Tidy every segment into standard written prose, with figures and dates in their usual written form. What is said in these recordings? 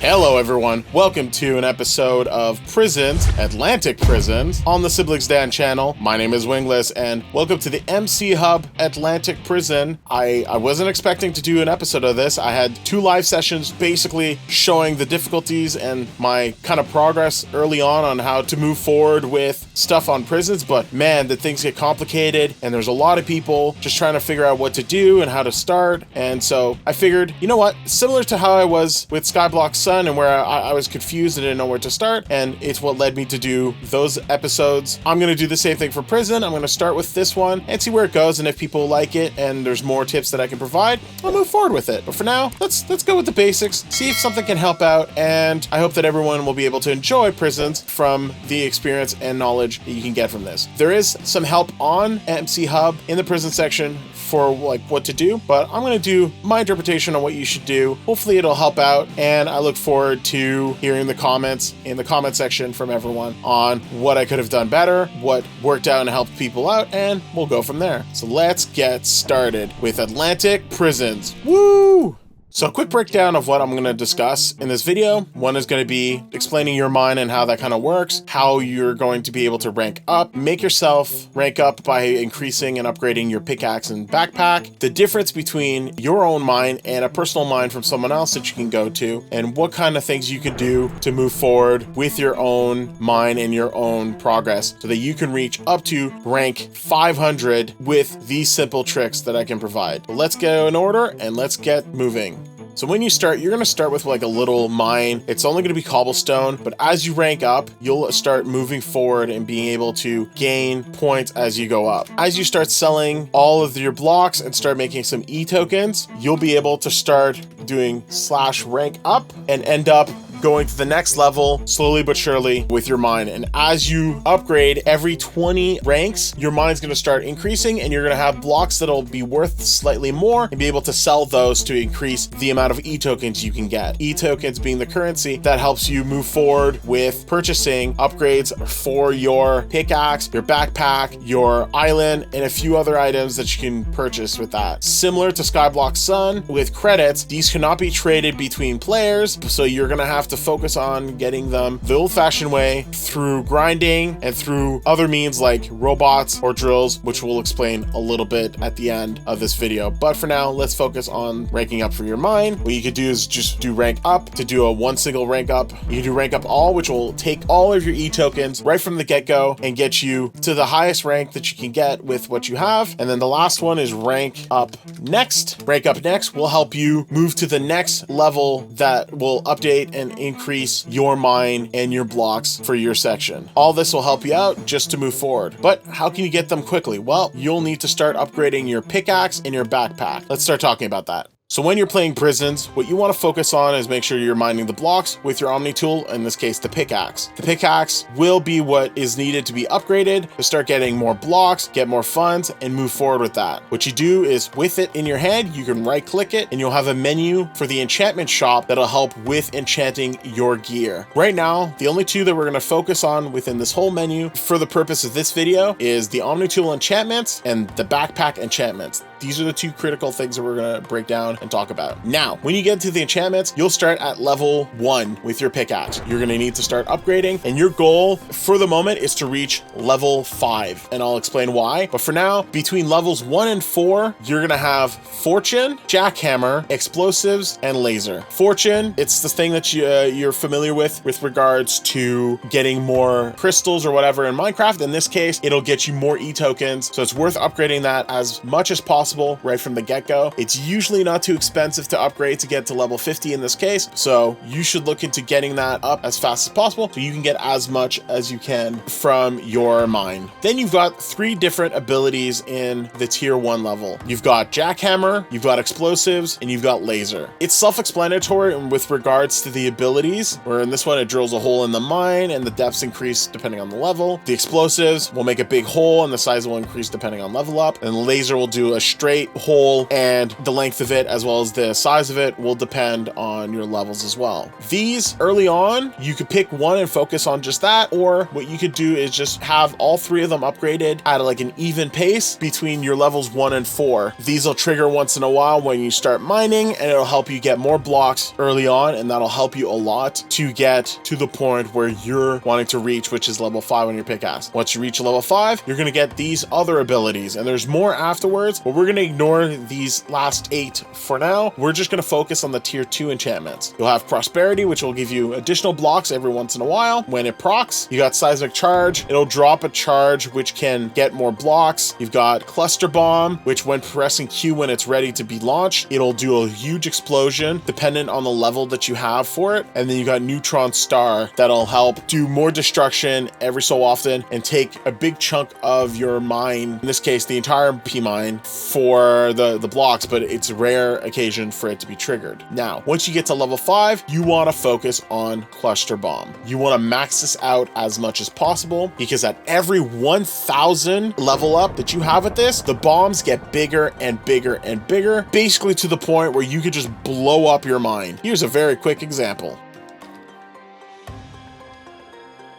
Hello everyone, welcome to an episode of Prisons, Atlantic Prisons, on the Siblings Dan channel. My name is Wingless, and welcome to the MCHUB Atlantic Prison. I wasn't expecting to do an episode of this. I had 2 live sessions basically showing the difficulties and my kind of progress early on how to move forward with stuff on prisons, but man, did things get complicated, and there's a lot of people just trying to figure out what to do and how to start. And so I figured, you know what, similar to how I was with Skyblock Sun, and where I was confused and didn't know where to start, and it's what led me to do those episodes. I'm going to do the same thing for prison. I'm going to start with this one and see where it goes, and if people like it and there's more tips that I can provide, I'll move forward with it. But for now, let's go with the basics, see if something can help out, and I hope that everyone will be able to enjoy prisons from the experience and knowledge that you can get from this. There is some help on MCHUB in the prison section for like what to do, but I'm going to do my interpretation on what you should do. Hopefully it'll help out, and I look forward to hearing the comments in the comment section from everyone on what I could have done better, what worked out and helped people out, and we'll go from there. So let's get started with Atlantic Prisons. Woo! So a quick breakdown of what I'm going to discuss in this video. One is going to be explaining your mine and how that kind of works, how you're going to be able to rank up, make yourself rank up by increasing and upgrading your pickaxe and backpack, the difference between your own mine and a personal mine from someone else that you can go to, and what kind of things you can do to move forward with your own mine and your own progress so that you can reach up to rank 500 with these simple tricks that I can provide. But let's go in order and let's get moving. So when you start, you're going to start with like a little mine. It's only going to be cobblestone, but as you rank up, you'll start moving forward and being able to gain points as you go up. As you start selling all of your blocks and start making some e-tokens, you'll be able to start doing /rank up and end up going to the next level slowly but surely with your mine. And as you upgrade every 20 ranks, your mine's going to start increasing, and you're going to have blocks that'll be worth slightly more and be able to sell those to increase the amount of e-tokens you can get. E-tokens being the currency that helps you move forward with purchasing upgrades for your pickaxe, your backpack, your island, and a few other items that you can purchase with that. Similar to Skyblock Sun, with credits, these cannot be traded between players, so you're going to have to focus on getting them the old-fashioned way through grinding and through other means like robots or drills, which we'll explain a little bit at the end of this video. But for now, let's focus on ranking up for your mine. What you could do is just do rank up to do a one single rank up. You can do rank up all, which will take all of your e-tokens right from the get-go and get you to the highest rank that you can get with what you have. And then the last one is rank up next. Rank up next will help you move to the next level that will update and increase your mine and your blocks for your section. All this will help you out just to move forward. But how can you get them quickly? Well, you'll need to start upgrading your pickaxe and your backpack. Let's start talking about that. So when you're playing prisons, what you want to focus on is make sure you're mining the blocks with your Omni tool, in this case, the pickaxe. The pickaxe will be what is needed to be upgraded to start getting more blocks, get more funds, and move forward with that. What you do is with it in your hand, you can right click it and you'll have a menu for the enchantment shop that'll help with enchanting your gear. Right now, the only 2 that we're going to focus on within this whole menu for the purpose of this video is the Omni tool enchantments and the backpack enchantments. These are the 2 critical things that we're going to break down and talk about. Now, when you get to the enchantments, you'll start at level 1 with your pickaxe. You're going to need to start upgrading, and your goal for the moment is to reach level 5, and I'll explain why. But for now, between levels 1 and 4, you're going to have Fortune, Jackhammer, Explosives, and Laser. Fortune, it's the thing that you're familiar with regards to getting more crystals or whatever in Minecraft. In this case, it'll get you more e-tokens, so it's worth upgrading that as much as possible right from the get-go. It's usually not too expensive to upgrade to get to level 50 in this case, so you should look into getting that up as fast as possible so you can get as much as you can from your mine. Then you've got 3 different abilities in the tier 1 level. You've got Jackhammer, you've got Explosives, and you've got Laser. It's self-explanatory with regards to the abilities, where in this one it drills a hole in the mine and the depths increase depending on the level. The Explosives will make a big hole and the size will increase depending on level up, and Laser will do a straight hole and the length of it as as well as the size of it will depend on your levels as well. These early on, you could pick one and focus on just that, or what you could do is just have all three of them upgraded at like an even pace between your levels 1 and 4. These will trigger once in a while when you start mining, and it'll help you get more blocks early on, and that'll help you a lot to get to the point where you're wanting to reach, which is level 5 on your pickaxe. Once you reach level 5, you're going to get these other abilities, and there's more afterwards, but we're going to ignore these last 8 for now. We're just going to focus on the tier 2 enchantments. You'll have prosperity, which will give you additional blocks every once in a while. When it procs, you got seismic charge. It'll drop a charge which can get more blocks. You've got cluster bomb, which when pressing Q when it's ready to be launched, it'll do a huge explosion dependent on the level that you have for it. And then you got neutron star that'll help do more destruction every so often and take a big chunk of your mine, in this case the entire P mine, for the blocks, but it's a rare occasion for it to be triggered. Now once you get to level 5, you want to focus on cluster bomb. You want to max this out as much as possible, because at every 1000 level up that you have with this, the bombs get bigger and bigger and bigger, basically to the point where you could just blow up your mine. Here's a very quick example.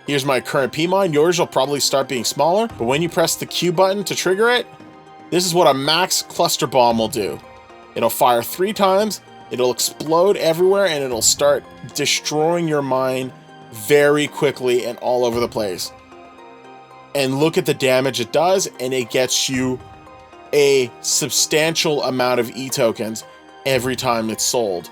Here's my current P mine. Yours will probably start being smaller, but when you press the Q button to trigger it, this is what a max cluster bomb will do. It'll fire 3 times, it'll explode everywhere, and it'll start destroying your mine very quickly and all over the place. And look at the damage it does, and it gets you a substantial amount of E-tokens every time it's sold.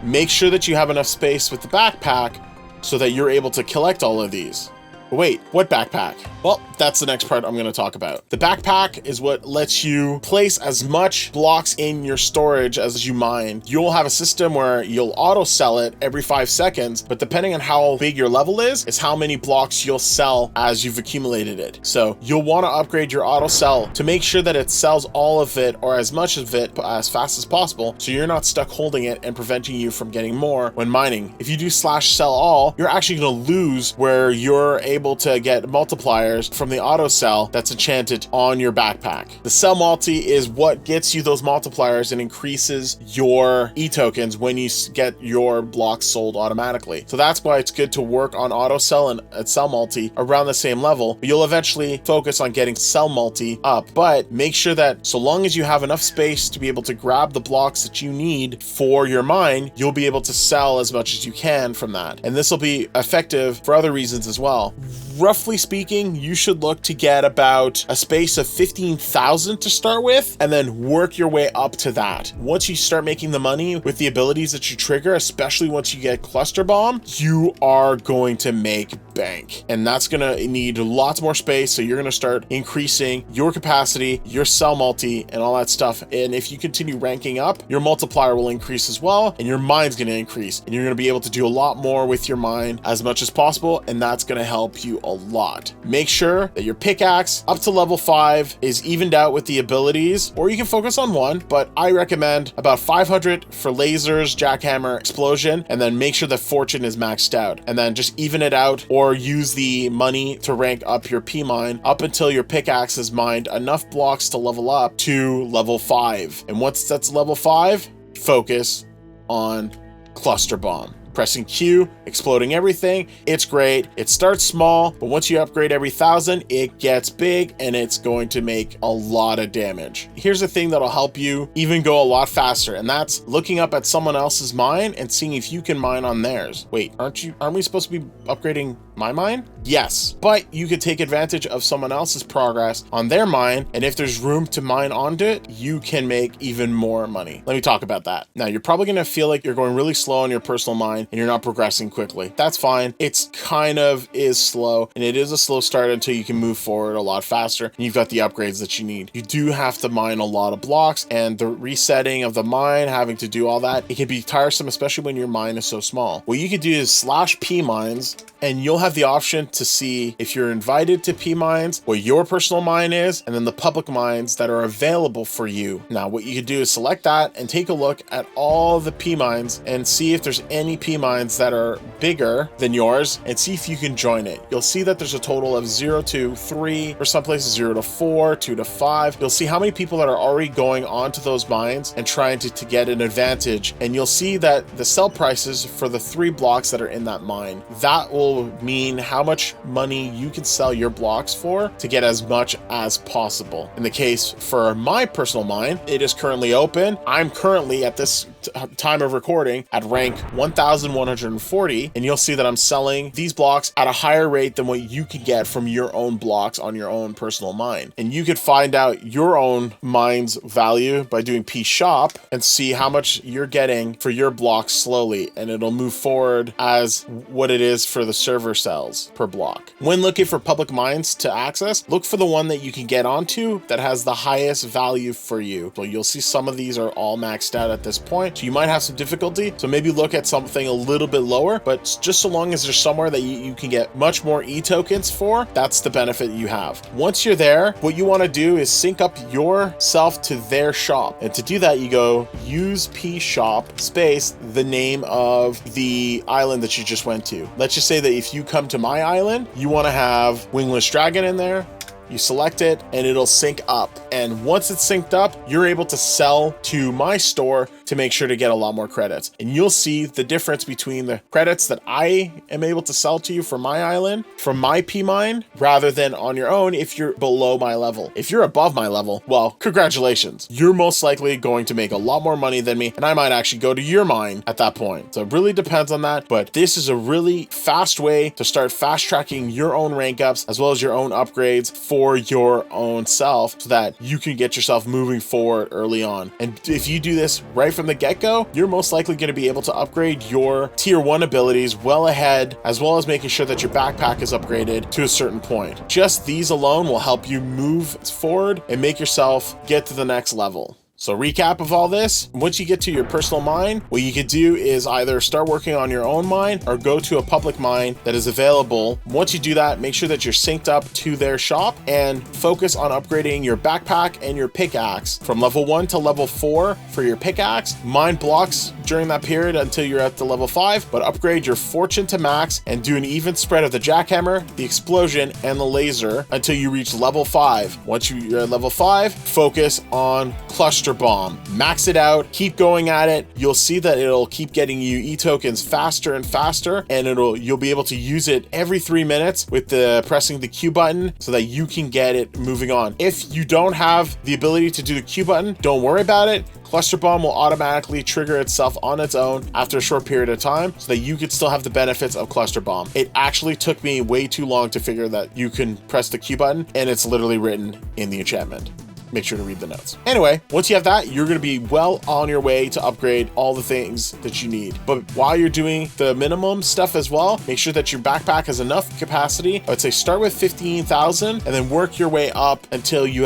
Make sure that you have enough space with the backpack so that you're able to collect all of these. Wait, what backpack? Well, that's the next part I'm going to talk about. The backpack is what lets you place as much blocks in your storage as you mine. You'll have a system where you'll auto sell it every 5 seconds, but depending on how big your level is how many blocks you'll sell as you've accumulated it. So you'll want to upgrade your auto sell to make sure that it sells all of it or as much of it as fast as possible, so you're not stuck holding it and preventing you from getting more when mining. If you do /sell all, you're actually going to lose where you're able to get multipliers from the auto sell that's enchanted on your backpack. The sell multi is what gets you those multipliers and increases your E-tokens when you get your blocks sold automatically. So that's why it's good to work on auto sell and sell multi around the same level. You'll eventually focus on getting sell multi up, but make sure that so long as you have enough space to be able to grab the blocks that you need for your mine, you'll be able to sell as much as you can from that. And this will be effective for other reasons as well. Roughly speaking, you should look to get about a space of 15,000 to start with, and then work your way up to that. Once you start making the money with the abilities that you trigger, especially once you get cluster bomb, you are going to make bank, and that's gonna need lots more space. So you're gonna start increasing your capacity, your sell multi, and all that stuff. And if you continue ranking up, your multiplier will increase as well, and your mine's gonna increase, and you're gonna be able to do a lot more with your mine as much as possible, and that's gonna help you a lot. Make sure that your pickaxe up to level 5 is evened out with the abilities, or you can focus on one, but I recommend about 500 for lasers, jackhammer, explosion, and then make sure that fortune is maxed out, and then just even it out, or use the money to rank up your P mine up until your pickaxe has mined enough blocks to level up to level 5. And once that's level 5, focus on cluster bomb. Pressing Q, exploding everything. It's great. It starts small, but once you upgrade every 1,000, it gets big and it's going to make a lot of damage. Here's a thing that'll help you even go a lot faster, and that's looking up at someone else's mine and seeing if you can mine on theirs. Wait, aren't we supposed to be upgrading my mine? Yes, but you could take advantage of someone else's progress on their mine, and if there's room to mine onto it, you can make even more money. Let me talk about that. Now, you're probably going to feel like you're going really slow on your personal mine and you're not progressing quickly. That's fine. It's kind of is slow, and it is a slow start until you can move forward a lot faster and you've got the upgrades that you need. You do have to mine a lot of blocks, and the resetting of the mine, having to do all that, it can be tiresome, especially when your mine is so small. What you could do is /P mines, and you'll have the option to see if you're invited to P mines, what your personal mine is, and then the public mines that are available for you. Now, what you could do is select that and take a look at all the P mines and see if there's any P P mines that are bigger than yours and see if you can join it. You'll see that there's a total of 0 to 3, or some places 0 to 4, 2 to 5. You'll see how many people that are already going onto those mines and trying to get an advantage. And you'll see that the sell prices for the 3 blocks that are in that mine, that will mean how much money you can sell your blocks for to get as much as possible. In the case for my personal mine, it is currently open. I'm currently at this time of recording at rank 1140, and you'll see that I'm selling these blocks at a higher rate than what you could get from your own blocks on your own personal mine. And you could find out your own mine's value by doing P shop and see how much you're getting for your blocks slowly, and it'll move forward as what it is for the server sells per block. When looking for public mines to access, look for the one that you can get onto that has the highest value for you. So you'll see some of these are all maxed out at this point, so you might have some difficulty. So maybe look at something a little bit lower, but just so long as there's somewhere that you can get much more e-tokens for, that's the benefit you have. Once you're there, what you want to do is sync up yourself to their shop. And to do that, you go use P shop space the name of the island that you just went to. Let's just say that if you come to my island, you want to have Wingless Dragon in there. You select it and it'll sync up. And once it's synced up, you're able to sell to my store to make sure to get a lot more credits. And you'll see the difference between the credits that I am able to sell to you for my island, from my P mine, rather than on your own if you're below my level. If you're above my level, well, congratulations. You're most likely going to make a lot more money than me, and I might actually go to your mine at that point. So it really depends on that, but this is a really fast way to start fast tracking your own rank ups as well as your own upgrades for your own self, so that you can get yourself moving forward early on. And if you do this right from the get-go, you're most likely going to be able to upgrade your tier 1 abilities well ahead, as well as making sure that your backpack is upgraded to a certain point. Just these alone will help you move forward and make yourself get to the next level. So recap of all this, once you get to your personal mine, what you could do is either start working on your own mine or go to a public mine that is available. Once you do that, make sure that you're synced up to their shop and focus on upgrading your backpack and your pickaxe from level 1 to level 4 for your pickaxe. Mine blocks during that period until you're at the level 5, but upgrade your fortune to max and do an even spread of the jackhammer, the explosion, and the laser until you reach level 5. Once you're at level 5, focus on cluster bomb. Max it out, keep going at it. You'll see that it'll keep getting you e-tokens faster and faster, and you'll be able to use it every 3 minutes with pressing the Q button so that you can get it moving on. If you don't have the ability to do the Q button, don't worry about it. Cluster bomb will automatically trigger itself on its own after a short period of time so that you could still have the benefits of cluster bomb. It actually took me way too long to figure that you can press the Q button, and it's literally written in the enchantment. Make sure to read the notes. Anyway, once you have that, you're going to be well on your way to upgrade all the things that you need. But while you're doing the minimum stuff as well, make sure that your backpack has enough capacity. I would say start with 15,000 and then work your way up until you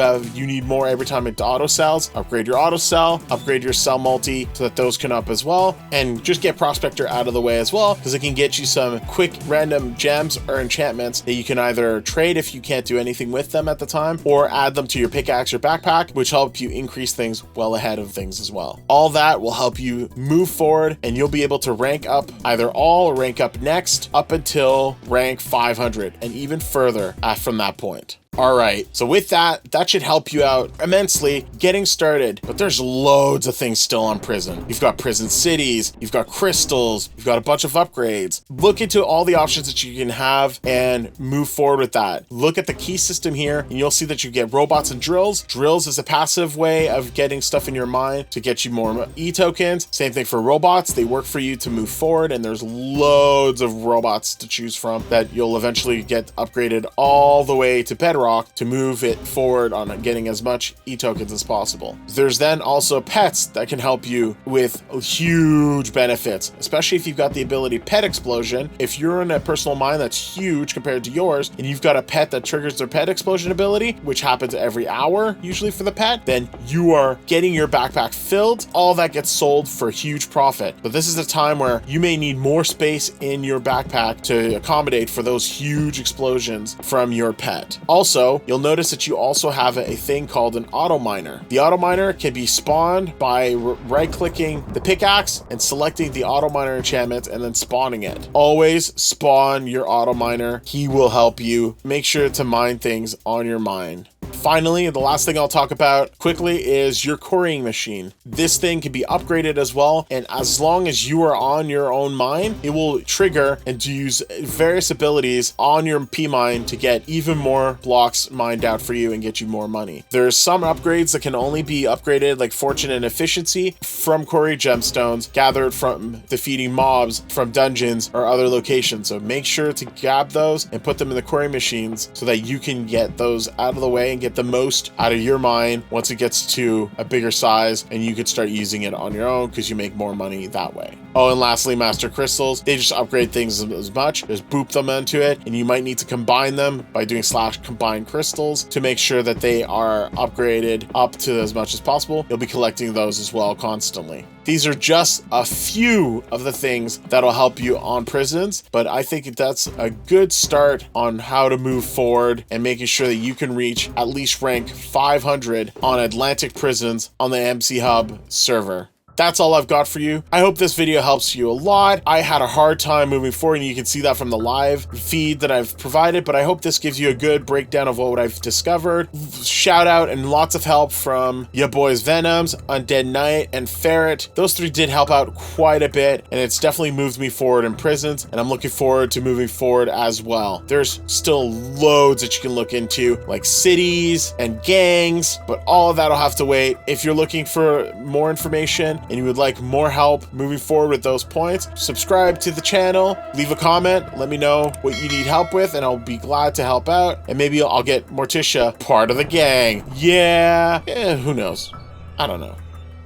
need more every time it auto sells. Upgrade your auto sell, upgrade your sell multi so that those can up as well. And just get Prospector out of the way as well, because it can get you some quick random gems or enchantments that you can either trade if you can't do anything with them at the time, or add them to your pickaxe or backpack, which help you increase things well ahead of things as well. All that will help you move forward, and you'll be able to rank up either all or rank up next up until rank 500 and even further from that point. All right, so with that should help you out immensely getting started, but there's loads of things still on Prison. You've got prison cities, you've got crystals, you've got a bunch of upgrades. Look into all the options that you can have and move forward with that. Look at the key system here, and you'll see that you get robots and drills. Drills is a passive way of getting stuff in your mine to get you more e-tokens. Same thing for robots. They work for you to move forward, and there's loads of robots to choose from that you'll eventually get upgraded all the way to Bedrock to move it forward on getting as much e-tokens as possible. There's then also pets that can help you with huge benefits, especially if you've got the ability Pet Explosion. If you're in a personal mine that's huge compared to yours, and you've got a pet that triggers their Pet Explosion ability, which happens every hour usually for the pet, then you are getting your backpack filled. All that gets sold for huge profit. But this is a time where you may need more space in your backpack to accommodate for those huge explosions from your pet. Also, Also, you'll notice that you also have a thing called an auto miner. The auto miner can be spawned by right-clicking the pickaxe and selecting the auto miner enchantment and then spawning it. Always spawn your auto miner. He will help you. Make sure to mine things on your mine. Finally, the last thing I'll talk about quickly is your quarrying machine. This thing can be upgraded as well, and as long as you are on your own mine, it will trigger and use various abilities on your P mine to get even more blocks mined out for you and get you more money. There's some upgrades that can only be upgraded, like fortune and efficiency, from quarry gemstones gathered from defeating mobs from dungeons or other locations. So make sure to grab those and put them in the quarry machines so that you can get those out of the way and get the most out of your mine once it gets to a bigger size, and you can start using it on your own because you make more money that way. Oh, and lastly, master crystals. They just upgrade things as much. Just boop them into it, and you might need to combine them by doing /combine crystals to make sure that they are upgraded up to as much as possible. You'll be collecting those as well constantly. These are just a few of the things that'll help you on prisons, but I think that's a good start on how to move forward and making sure that you can reach at least rank 500 on Atlantic prisons on the MCHUB server. That's all I've got for you. I hope this video helps you a lot. I had a hard time moving forward, and you can see that from the live feed that I've provided, but I hope this gives you a good breakdown of what I've discovered. Shout out and lots of help from your boys Venoms, Undead Knight, and Ferret. Those three did help out quite a bit, and it's definitely moved me forward in prisons, and I'm looking forward to moving forward as well. There's still loads that you can look into, like cities and gangs, but all of that'll have to wait. If you're looking for more information and you would like more help moving forward with those points, subscribe to the channel, leave a comment, let me know what you need help with, and I'll be glad to help out. And maybe I'll get Morticia part of the gang. Yeah, who knows? I don't know.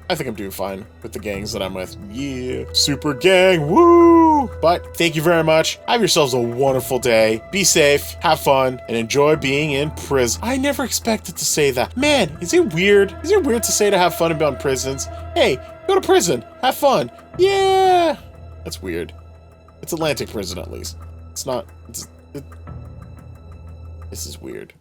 I think I'm doing fine with the gangs that I'm with. Yeah, super gang, woo! But thank you very much. Have yourselves a wonderful day. Be safe, have fun, and enjoy being in prison. I never expected to say that. Man, is it weird? Is it weird to say to have fun and be on prisons? Hey, go to prison, have fun. Yeah! That's weird. It's Atlantic prison at least. It's not, this is weird.